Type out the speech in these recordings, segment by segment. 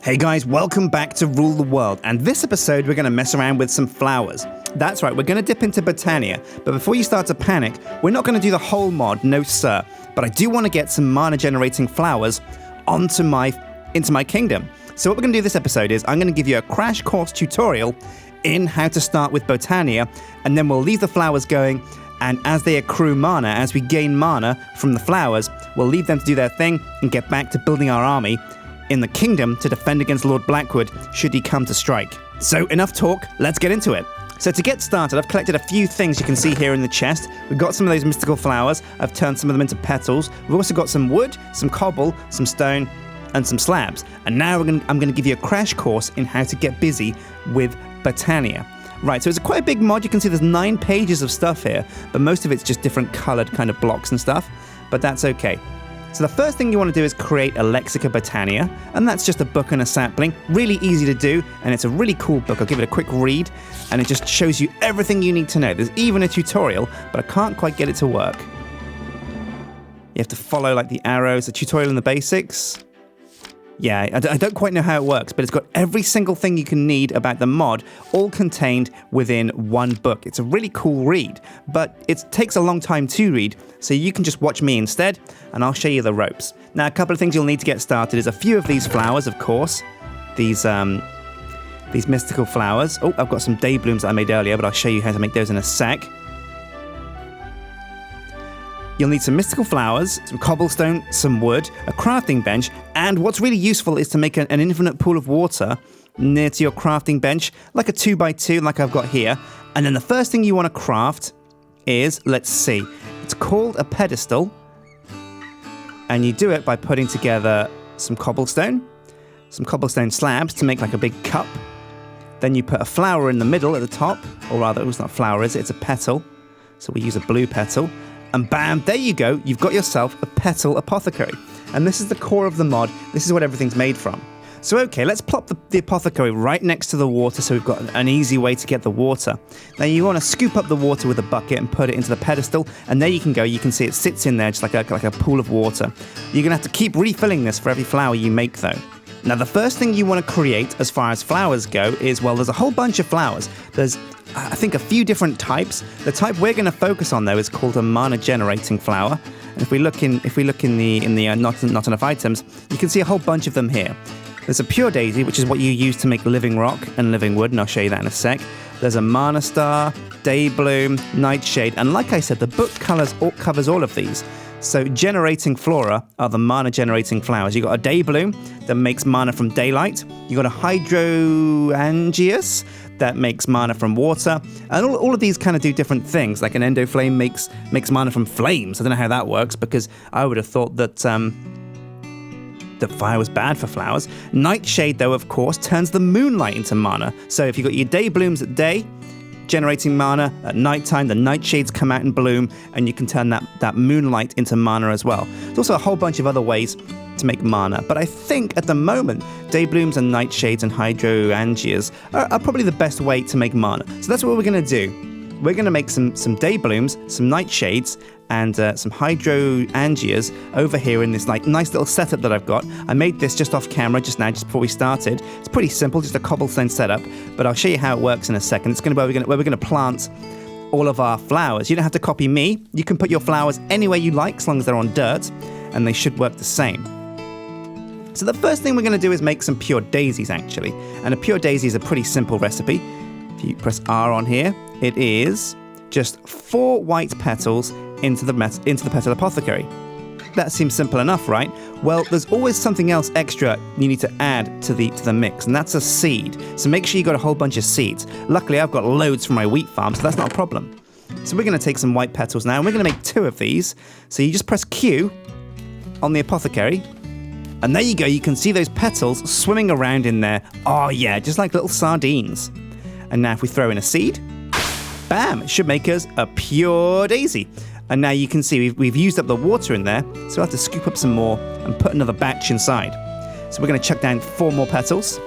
Hey guys, welcome back to Rule the World, and this episode we're going to mess around with some flowers. That's right, we're going to dip into Botania, but before you start to panic, we're not going to do the whole mod, no sir, but I do want to get some mana generating flowers into my kingdom. So what we're going to do this episode is I'm going to give you a crash course tutorial in how to start with Botania, and then we'll leave the flowers going, and as they accrue mana, as we gain mana from the flowers, we'll leave them to do their thing and get back to building our army in the kingdom to defend against Lord Blackwood should he come to strike. So enough talk, let's get into it. So to get started, I've collected a few things you can see here in the chest. We've got some of those mystical flowers. I've turned some of them into petals. We've also got some wood, some cobble, some stone, and some slabs. And now I'm going to give you a crash course in how to get busy with Botania. Right, so it's quite a big mod. You can see there's 9 pages of stuff here, but most of it's just different colored kind of blocks and stuff, but that's okay. So the first thing you want to do is create a Lexica Botania, and that's just a book and a sapling. Really easy to do, and it's a really cool book. I'll give it a quick read, and it just shows you everything you need to know. There's even a tutorial, but I can't quite get it to work. You have to follow like the arrows, the tutorial and the basics. Yeah, I don't quite know how it works, but it's got every single thing you can need about the mod, all contained within one book. It's a really cool read, but it takes a long time to read, so you can just watch me instead, and I'll show you the ropes. Now, a couple of things you'll need to get started is a few of these flowers, of course. These mystical flowers. Oh, I've got some day blooms that I made earlier, but I'll show you how to make those in a sec. You'll need some mystical flowers, some cobblestone, some wood, a crafting bench, and what's really useful is to make an infinite pool of water near to your crafting bench, like a 2x2 like I've got here. And then the first thing you want to craft is, let's see, it's called a pedestal, and you do it by putting together some cobblestone slabs to make like a big cup. Then you put a flower in the middle at the top, or rather, it's not a flower, is it? It's a petal. So we use a blue petal. And bam, there you go, you've got yourself a Petal Apothecary. And this is the core of the mod, this is what everything's made from. So okay, let's plop the apothecary right next to the water so we've got an easy way to get the water. Now you want to scoop up the water with a bucket and put it into the pedestal, and there you can go, you can see it sits in there just like a pool of water. You're going to have to keep refilling this for every flower you make though. Now the first thing you want to create as far as flowers go is, well, there's a whole bunch of flowers. There's I think a few different types. The type we're going to focus on though is called a mana generating flower. And if we look in the not enough items, you can see a whole bunch of them here. There's a pure daisy, which is what you use to make living rock and living wood, and I'll show you that in a sec. There's a mana star, day bloom, nightshade, and like I said, the book covers all of these. So generating flora are the mana generating flowers. You've got a day bloom that makes mana from daylight. You've got a Hydroangeas that makes mana from water. And all of these kind of do different things. Like an endoflame makes mana from flames. I don't know how that works because I would have thought that fire was bad for flowers. Nightshade, though, of course, turns the moonlight into mana. So if you've got your day blooms at day, generating mana, at nighttime the nightshades come out and bloom, and you can turn that moonlight into mana as well. There's also a whole bunch of other ways to make mana, but I think at the moment day blooms and nightshades and Hydroangeas are probably the best way to make mana. So that's what we're going to do. We're going to make some day blooms, some nightshades, and some Hydroangeas over here in this like nice little setup that I've got. I made this just off camera just before we started. It's pretty simple, just a cobblestone setup, but I'll show you how it works in a second. It's going to be where we're going to plant all of our flowers. You don't have to copy me. You can put your flowers anywhere you like as long as they're on dirt, and they should work the same. So the first thing we're going to do is make some pure daisies actually, and a pure daisy is a pretty simple recipe. If you press R on here, it is just 4 white petals into the Petal Apothecary. That seems simple enough, right? Well, there's always something else extra you need to add to the mix, and that's a seed. So make sure you got a whole bunch of seeds. Luckily, I've got loads from my wheat farm, so that's not a problem. So we're going to take some white petals now, and we're going to make 2 of these. So you just press Q on the apothecary, and there you go. You can see those petals swimming around in there. Oh yeah, just like little sardines. And now if we throw in a seed, bam, it should make us a pure daisy. And now you can see we've used up the water in there, so we'll have to scoop up some more and put another batch inside. So we're going to chuck down 4 more petals.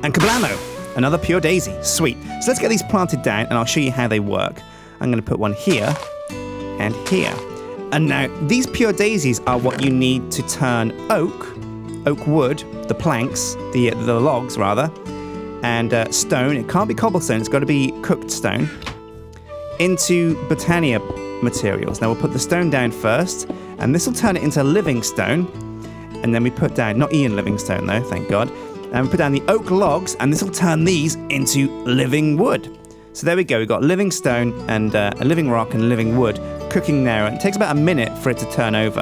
And kablamo! Another pure daisy. Sweet. So let's get these planted down and I'll show you how they work. I'm going to put one here and here. And now these pure daisies are what you need to turn oak oak wood, the planks, the logs rather, and stone. It can't be cobblestone, it's got to be cooked stone, into Botania materials. Now we'll put the stone down first, and this will turn it into living stone. And then we put down, not Ian Livingstone though, thank God, and we put down the oak logs, and this will turn these into living wood. So there we go, we've got living stone and a living rock and living wood cooking there, and it takes about a minute for it to turn over.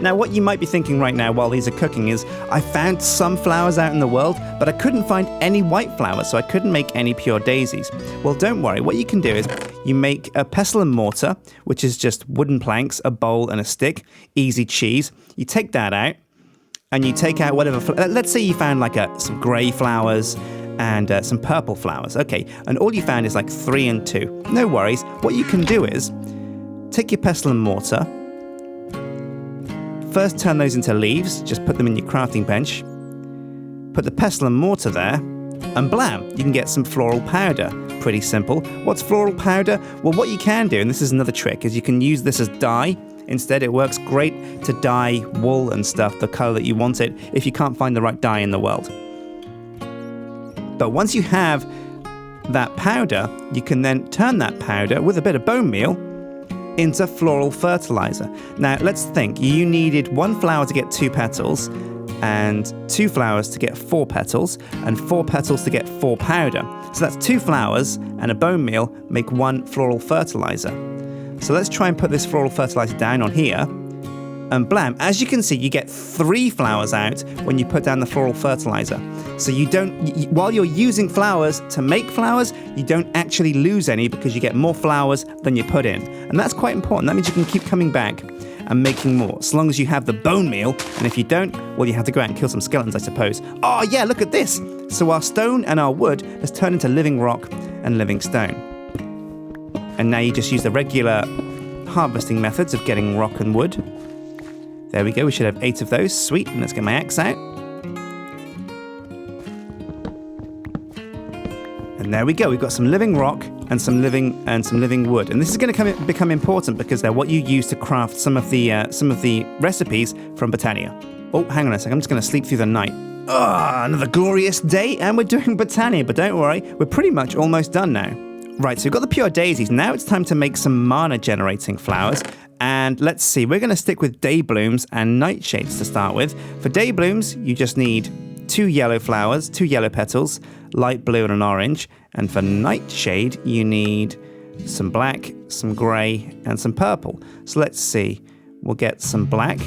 Now what you might be thinking right now while these are cooking is, I found some flowers out in the world, but I couldn't find any white flowers, so I couldn't make any pure daisies. Well, don't worry, what you can do is, you make a pestle and mortar, which is just wooden planks, a bowl and a stick, easy cheese. You take that out, and you take out whatever, let's say you found like some grey flowers, and some purple flowers. Okay, and all you found is like 3 and 2. No worries, what you can do is, take your pestle and mortar, first turn those into leaves, just put them in your crafting bench, put the pestle and mortar there, and blam, you can get some floral powder. Pretty simple. What's floral powder? Well, what you can do, and this is another trick, is you can use this as dye. Instead, it works great to dye wool and stuff the colour that you want it, if you can't find the right dye in the world. But once you have that powder, you can then turn that powder with a bit of bone meal into floral fertilizer. Now, let's think. You needed 1 flower to get 2 petals, and 2 flowers to get 4 petals, and 4 petals to get 4 powder. So that's 2 flowers and a bone meal make 1 floral fertilizer. So let's try and put this floral fertilizer down on here, and blam, as you can see, you get 3 flowers out when you put down the floral fertilizer. So you don't, while you're using flowers to make flowers, you don't actually lose any, because you get more flowers than you put in. And that's quite important. That means you can keep coming back and making more, as long as you have the bone meal. And if you don't, well, you have to go out and kill some skeletons, I suppose. Oh yeah, look at this. So our stone and our wood has turned into living rock and living stone. And now you just use the regular harvesting methods of getting rock and wood. There we go, we should have 8 of those. Sweet, and let's get my axe out. And there we go, we've got some living rock and some living wood. And this is going to become important, because they're what you use to craft some of the recipes from Botania. Oh, hang on a second, I'm just going to sleep through the night. Another glorious day, and we're doing Botania, but don't worry, we're pretty much almost done now. Right, so we've got the pure daisies. Now it's time to make some mana generating flowers. And let's see, we're going to stick with day blooms and nightshades to start with. For day blooms, you just need 2 yellow flowers, 2 yellow petals, light blue and an orange. And for nightshade, you need some black, some grey, and some purple. So let's see, we'll get some black,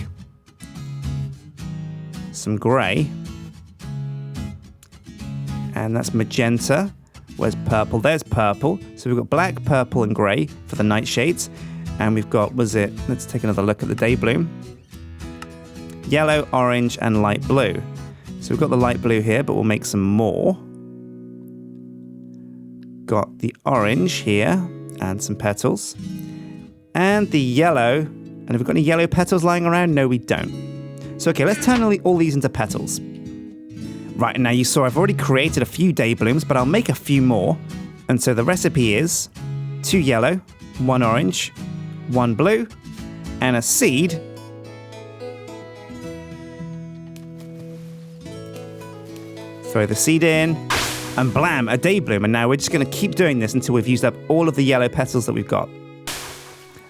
some grey, and that's magenta. Where's purple? There's purple. So we've got black, purple, and grey for the nightshades. And we've got, let's take another look at the day bloom. Yellow, orange, and light blue. So we've got the light blue here, but we'll make some more. Got the orange here, and some petals. And the yellow. And have we got any yellow petals lying around? No, we don't. So okay, let's turn all these into petals. Right, now you saw I've already created a few day blooms, but I'll make a few more. And so the recipe is 2 yellow, 1 orange, 1 blue, and a seed. Throw the seed in, and blam, a day bloom. And now we're just going to keep doing this until we've used up all of the yellow petals that we've got.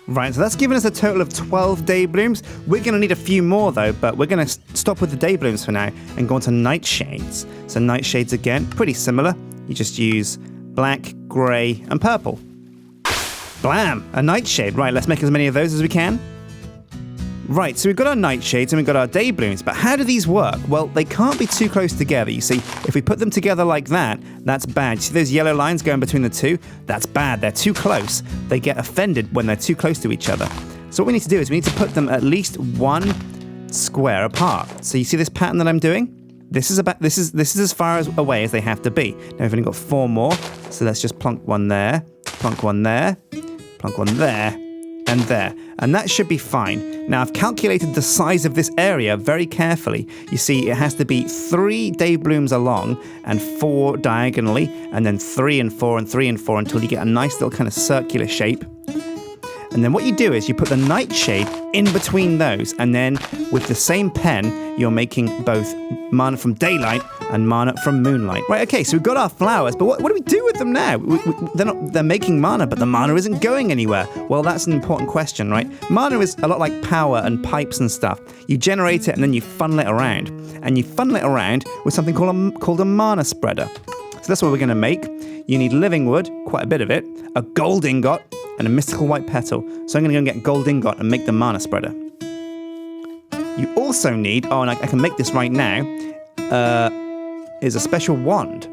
Right, so that's given us a total of 12 day blooms. We're going to need a few more though, but we're going to stop with the day blooms for now and go on to nightshades. So nightshades again, pretty similar. You just use black, grey, and purple. Blam, a nightshade. Right, let's make as many of those as we can. Right, so we've got our nightshades and we've got our day blooms, but how do these work? Well, they can't be too close together. You see, if we put them together like that, that's bad. You see those yellow lines going between the two? That's bad. They're too close. They get offended when they're too close to each other. So what we need to do is we need to put them at least 1 square apart. So you see this pattern that I'm doing? This is as far away as they have to be. Now we've only got 4 more, so let's just plonk one there, plonk one there, plonk one there, and there. And that should be fine. Now I've calculated the size of this area very carefully. You see, it has to be 3 day blooms along and 4 diagonally, and then 3 and 4 and 3 and 4 until you get a nice little kind of circular shape. And then what you do is you put the nightshade in between those, and then with the same pen, you're making both mana from daylight and mana from moonlight. Right, okay, so we've got our flowers, but what do we do with them now? They're making mana, but the mana isn't going anywhere. Well, that's an important question, right? Mana is a lot like power and pipes and stuff. You generate it and then you funnel it around. And you funnel it around with something called a mana spreader. So that's what we're going to make. You need living wood, quite a bit of it, a gold ingot, and a mystical white petal. So I'm going to go and get gold ingot and make the mana spreader. You also need, and I can make this right now, is a special wand.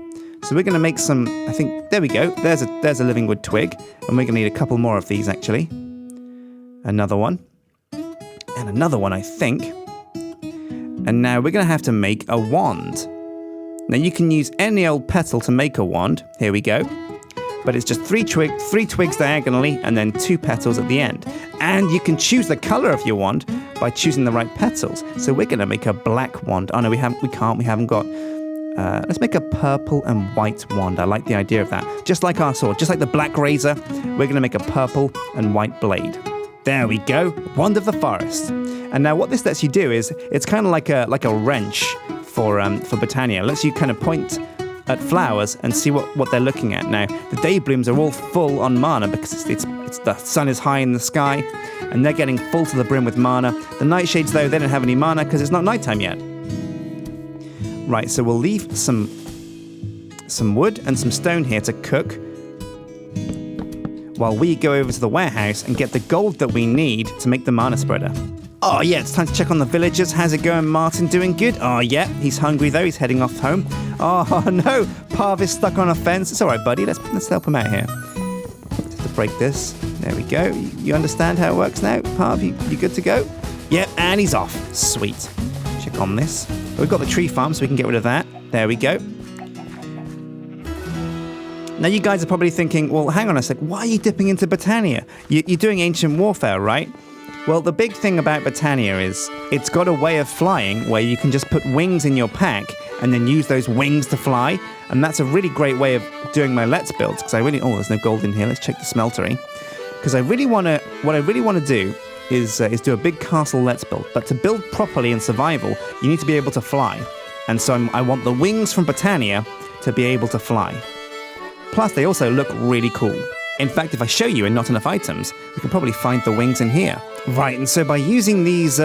So we're going to make some, I think, there we go. There's a living wood twig. And we're going to need a couple more of these, actually. Another one. And another one, I think. And now we're going to have to make a wand. Now you can use any old petal to make a wand. Here we go. But it's just three twigs diagonally and then 2 petals at the end. And you can choose the color of your wand by choosing the right petals. So we're going to make a black wand. Oh no, we haven't got. Let's make a purple and white wand. I like the idea of that. Just like our sword, just like the black razor, we're going to make a purple and white blade. There we go, Wand of the Forest. And now what this lets you do is, it's kind of like a wrench for Botania. It lets you kind of point at flowers and see what they're looking at. Now, the day blooms are all full on mana because it's the sun is high in the sky, and they're getting full to the brim with mana. The nightshades, though, they don't have any mana because it's not nighttime yet. Right, so we'll leave some wood and some stone here to cook while we go over to the warehouse and get the gold that we need to make the mana spreader. Oh yeah, it's time to check on the villagers. How's it going, Martin? Doing good? Oh yeah, he's hungry though. He's heading off home. Oh no, Parv is stuck on a fence. It's all right, buddy. Let's help him out here. Just to break this. There we go. You understand how it works now, Parv? You good to go? Yep, and he's off. Sweet. Check on this. We've got the tree farm, so we can get rid of that. There we go. Now you guys are probably thinking, well, hang on a sec. Why are you dipping into Botania? You're doing ancient warfare, right? Well, the big thing about Botania is it's got a way of flying where you can just put wings in your pack and then use those wings to fly. And that's a really great way of doing my Let's builds because there's no gold in here. Let's check the smeltery. Because what I really want to do is do a big castle Let's build. But to build properly in survival, you need to be able to fly. And so I want the wings from Botania to be able to fly. Plus, they also look really cool. In fact, if I show you in Not Enough Items, we can probably find the wings in here. Right, and so by using these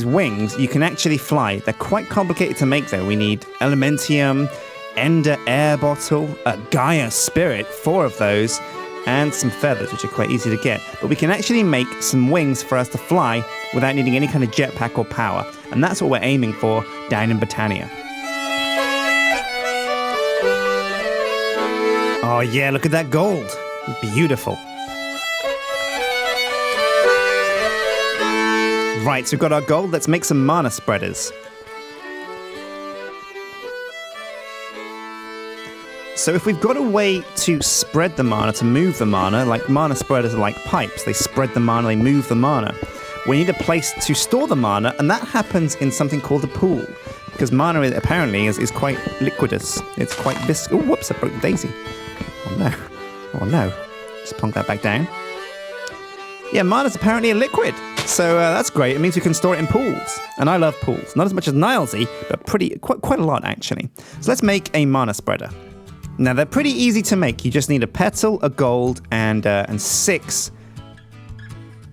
wings, you can actually fly. They're quite complicated to make, though. We need Elementium, Ender Air Bottle, Gaia Spirit, 4 of those, and some feathers, which are quite easy to get. But we can actually make some wings for us to fly without needing any kind of jetpack or power. And that's what we're aiming for down in Botania. Oh yeah, look at that gold. Beautiful. Right, so we've got our gold. Let's make some mana spreaders. So if we've got a way to spread the mana, to move the mana, like mana spreaders are like pipes. They spread the mana, they move the mana. We need a place to store the mana, and that happens in something called a pool. Because mana apparently is quite liquidous. It's quite viscous. Oh, whoops, I broke the daisy. Oh no. Just plonk that back down. Yeah, mana's apparently a liquid. So that's great. It means we can store it in pools. And I love pools. Not as much as Nilesy, but quite a lot, actually. So let's make a mana spreader. Now, they're pretty easy to make. You just need a petal, a gold, and 6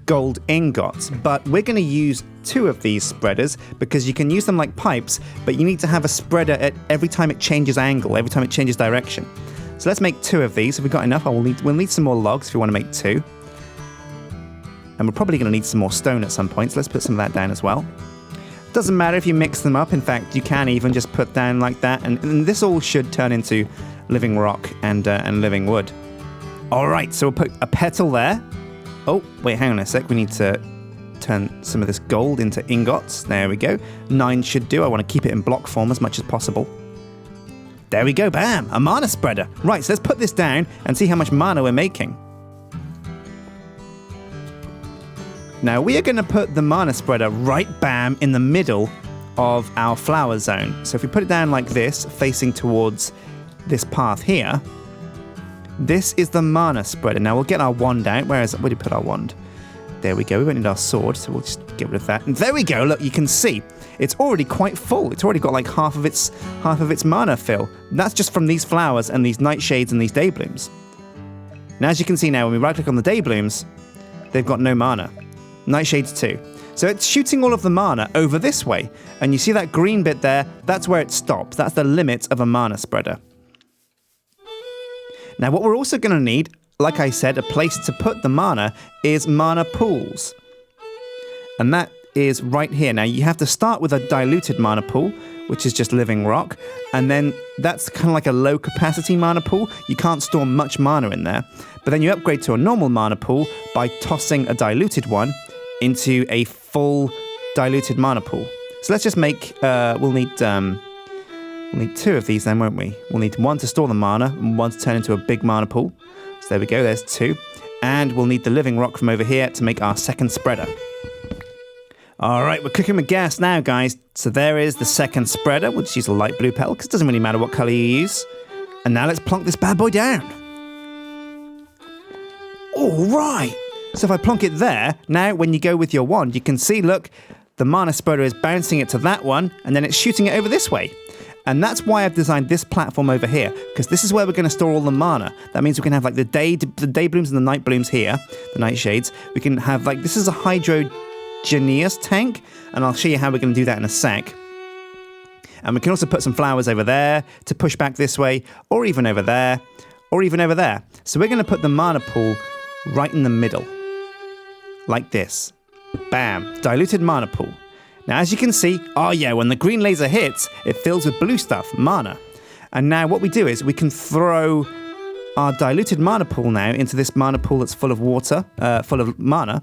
gold ingots. But we're going to use 2 of these spreaders because you can use them like pipes, but you need to have a spreader at every time it changes angle, every time it changes direction. So let's make 2 of these. If we've got enough, we'll need some more logs if we want to make 2. And we're probably going to need some more stone at some point, so let's put some of that down as well. Doesn't matter if you mix them up. In fact, you can even just put down like that, and this all should turn into living rock and living wood. All right, so we'll put a petal there. Oh, wait, hang on a sec. We need to turn some of this gold into ingots. There we go. 9 should do. I want to keep it in block form as much as possible. There we go, bam, a mana spreader. Right, so let's put this down and see how much mana we're making. Now, we are going to put the mana spreader right bam in the middle of our flower zone. So if we put it down like this, facing towards this path here, this is the mana spreader. Now, we'll get our wand out. Where do you put our wand? There we go. We won't need our sword, so we'll just get rid of that. And there we go. Look, you can see it's already quite full. It's already got like half of its mana fill. And that's just from these flowers and these nightshades and these dayblooms. Now, as you can see now, when we right-click on the dayblooms, they've got no mana. Nightshades too. So it's shooting all of the mana over this way. And you see that green bit there? That's where it stops. That's the limit of a mana spreader. Now, what we're also going to need, like I said, a place to put the mana is mana pools. And that is right here. Now, you have to start with a diluted mana pool, which is just living rock. And then that's kind of like a low capacity mana pool. You can't store much mana in there. But then you upgrade to a normal mana pool by tossing a diluted one into a full diluted mana pool. So let's just make, we'll need 2 of these then, won't we? We'll need 1 to store the mana and 1 to turn into a big mana pool. So there we go, there's 2. And we'll need the living rock from over here to make our second spreader. All right, we're cooking with gas now, guys. So there is the second spreader. We'll just use a light blue petal because it doesn't really matter what color you use. And now let's plonk this bad boy down. All right. So if I plonk it there, now when you go with your wand, you can see, look, the mana spreader is bouncing it to that one, and then it's shooting it over this way. And that's why I've designed this platform over here, because this is where we're going to store all the mana. That means we can have like the day blooms and the night blooms here, the nightshades. We can have like, this is a Hydroangeas tank, and I'll show you how we're going to do that in a sec. And we can also put some flowers over there to push back this way, or even over there, or even over there. So we're going to put the mana pool right in the middle, like this. Bam, diluted mana pool. Now, as you can see, oh yeah, when the green laser hits, it fills with blue stuff, mana. And now what we do is we can throw our diluted mana pool now into this mana pool that's full of water, full of mana.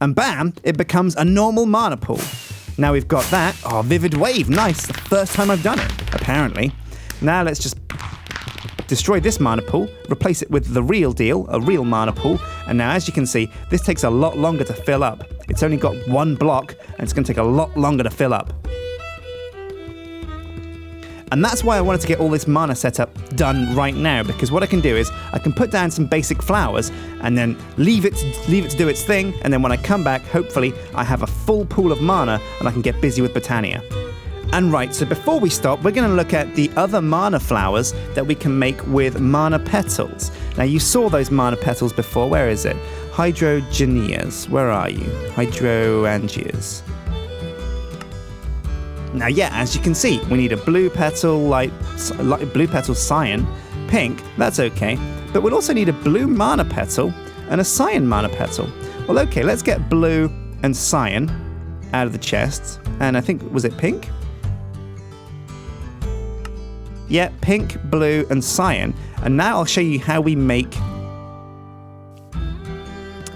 And bam, it becomes a normal mana pool. Now we've got that. Oh, Vivid Wave, nice. The first time I've done it, apparently. Now let's just destroy this mana pool, replace it with the real deal, a real mana pool. And now, as you can see, this takes a lot longer to fill up. It's only got 1 block, and it's going to take a lot longer to fill up. And that's why I wanted to get all this mana setup done right now, because what I can do is I can put down some basic flowers and then leave it to do its thing. And then when I come back, hopefully I have a full pool of mana and I can get busy with Botania. And right, so before we stop, we're going to look at the other mana flowers that we can make with mana petals. Now, you saw those mana petals before. Where is it? Hydroangeas. Where are you? Hydroangeas. Now, yeah, as you can see, we need a blue petal, light blue petal cyan, pink, that's okay. But we'll also need a blue mana petal and a cyan mana petal. Well, okay, let's get blue and cyan out of the chest. And I think, was it pink? Yeah, pink, blue, and cyan. And now I'll show you how we make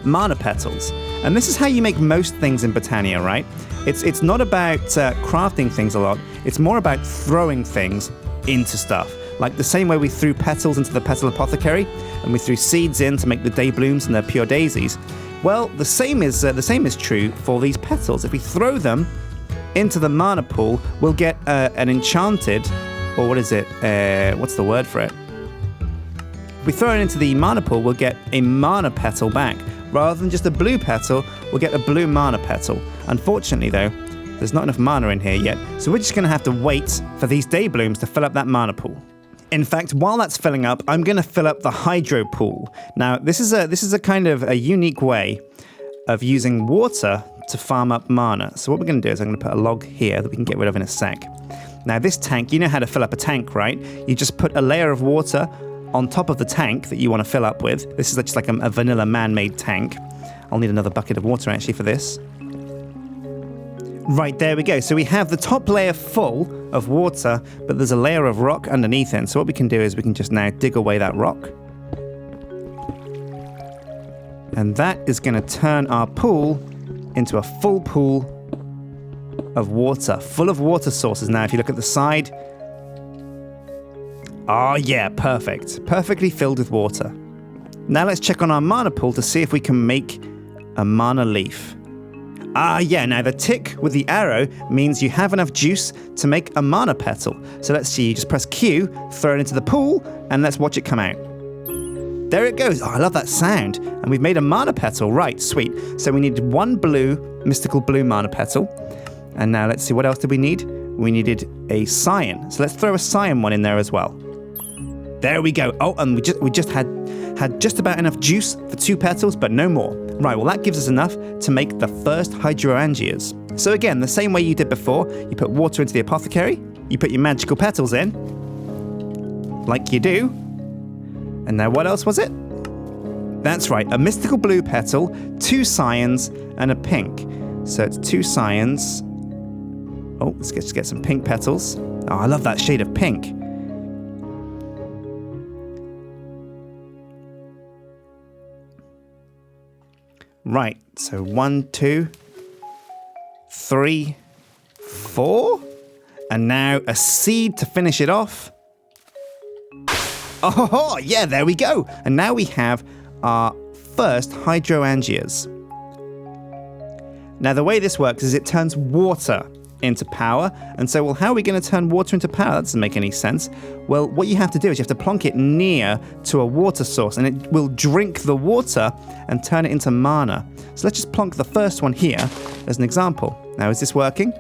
mana petals. And this is how you make most things in Botania, right? It's not about crafting things a lot. It's more about throwing things into stuff. Like the same way we threw petals into the Petal Apothecary, and we threw seeds in to make the day blooms and the pure daisies. Well, the same is true for these petals. If we throw them into the mana pool, we'll get an enchanted, or what is it? What's the word for it? If we throw it into the mana pool, we'll get a mana petal back. Rather than just a blue petal, we'll get a blue mana petal. Unfortunately, though, there's not enough mana in here yet, so we're just going to have to wait for these day blooms to fill up that mana pool. In fact, while that's filling up, I'm going to fill up the hydro pool. Now, this is a kind of a unique way of using water to farm up mana. So what we're going to do is I'm going to put a log here that we can get rid of in a sec. Now, this tank, you know how to fill up a tank, right? You just put a layer of water on top of the tank that you want to fill up with. This is just like a vanilla man-made tank. I'll need another bucket of water actually for this. Right, there we go. So we have the top layer full of water, but there's a layer of rock underneath it. So what we can do is we can just now dig away that rock. And that is going to turn our pool into a full pool of water, full of water sources. Now, if you look at the side, oh yeah, perfect. Perfectly filled with water. Now let's check on our mana pool to see if we can make a mana leaf. Ah yeah, now the tick with the arrow means you have enough juice to make a mana petal. So let's see, you just press Q, throw it into the pool, and let's watch it come out. There it goes. Oh, I love that sound. And we've made a mana petal. Right, sweet. So we needed one mystical blue mana petal. And now let's see, what else did we need? We needed a cyan. So let's throw a cyan one in there as well. There we go. Oh, and we just had just about enough juice for 2 petals, but no more. Right, well, that gives us enough to make the first Hydroangeas. So again, the same way you did before, you put water into the apothecary, you put your magical petals in, like you do. And now what else was it? That's right, a mystical blue petal, 2 cyans, and a pink. So it's 2 cyans. Oh, let's just get some pink petals. Oh, I love that shade of pink. Right, so 1, 2, 3, 4. And now a seed to finish it off. Oh, yeah, there we go. And now we have our first Hydroangeas. Now, the way this works is it turns water into power. And so, well, how are we going to turn water into power? That doesn't make any sense. Well, what you have to do is you have to plonk it near to a water source, and it will drink the water and turn it into mana. So let's just plonk the first one here as an example. Now, is this working?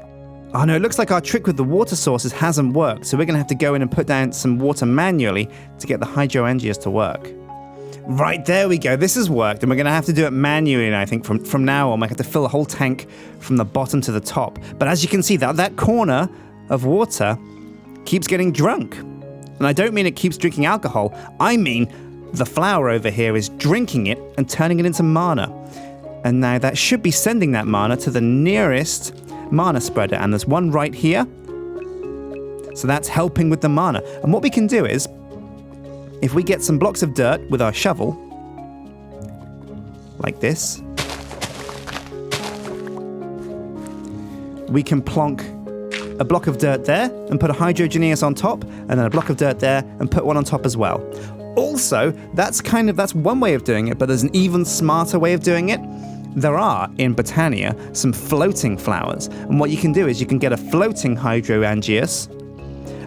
Oh no, it looks like our trick with the water sources hasn't worked, so we're going to have to go in and put down some water manually to get the Hydroangeas to work. Right, there we go. This has worked, and we're going to have to do it manually, I think, from now on. We have to fill the whole tank from the bottom to the top. But as you can see, that corner of water keeps getting drunk. And I don't mean it keeps drinking alcohol. I mean the flower over here is drinking it and turning it into mana. And now that should be sending that mana to the nearest mana spreader, and there's one right here. So that's helping with the mana. And what we can do is, if we get some blocks of dirt with our shovel, like this, we can plonk a block of dirt there and put a Hydroangeas on top, and then a block of dirt there and put one on top as well. Also, that's one way of doing it, but there's an even smarter way of doing it. There are, in Botania, some floating flowers. And what you can do is you can get a floating Hydroangeas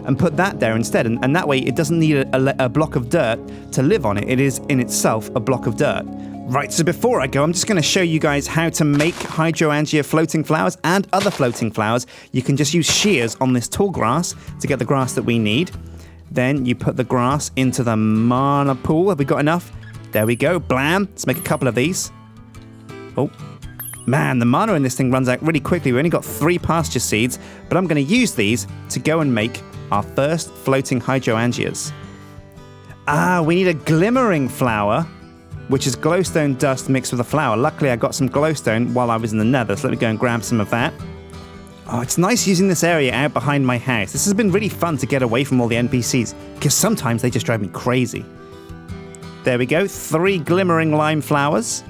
and put that there instead. And that way it doesn't need a block of dirt to live on it. It is in itself a block of dirt. Right, so before I go, I'm just going to show you guys how to make Hydroangeas floating flowers and other floating flowers. You can just use shears on this tall grass to get the grass that we need. Then you put the grass into the mana pool. Have we got enough? There we go. Blam. Let's make a couple of these. Oh, man, the mana in this thing runs out really quickly. We only got 3 pasture seeds, but I'm going to use these to go and make our first floating Hydroangeas. We need a glimmering flower, which is glowstone dust mixed with a flower. Luckily, I got some glowstone while I was in the nether, so let me go and grab some of that. Oh, it's nice using this area out behind my house. This has been really fun to get away from all the NPCs, because sometimes they just drive me crazy. There we go, 3 glimmering lime flowers.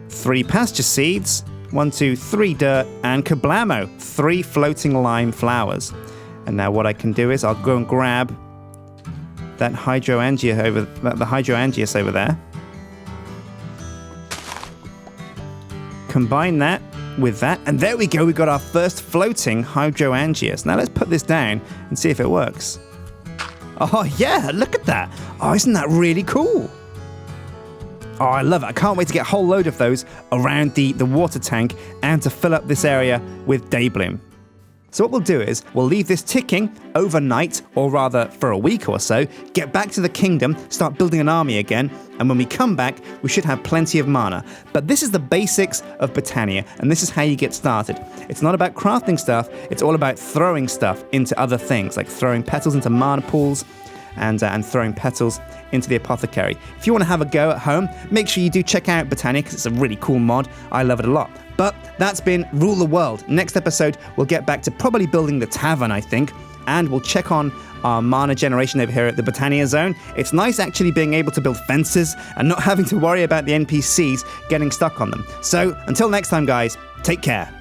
3 pasture seeds, 1, 2, 3 dirt, and kablamo, 3 floating lime flowers. And now what I can do is I'll go and grab that the Hydroangeas over there. Combine that with that, and there we go, we got our first floating Hydroangeas. Now let's put this down and see if it works. Oh yeah, look at that. Oh, isn't that really cool? Oh, I love it. I can't wait to get a whole load of those around the water tank and to fill up this area with daybloom. So what we'll do is we'll leave this ticking overnight, or rather for a week or so, get back to the kingdom, start building an army again, and when we come back, we should have plenty of mana. But this is the basics of Botania, and this is how you get started. It's not about crafting stuff, it's all about throwing stuff into other things, like throwing petals into mana pools, and throwing petals into the apothecary. If you want to have a go at home, make sure you do check out Botania, because it's a really cool mod. I love it a lot. But that's been Rule the World. Next episode, we'll get back to probably building the tavern, I think, and we'll check on our mana generation over here at the Botania zone. It's nice actually being able to build fences and not having to worry about the NPCs getting stuck on them. So until next time, guys, take care.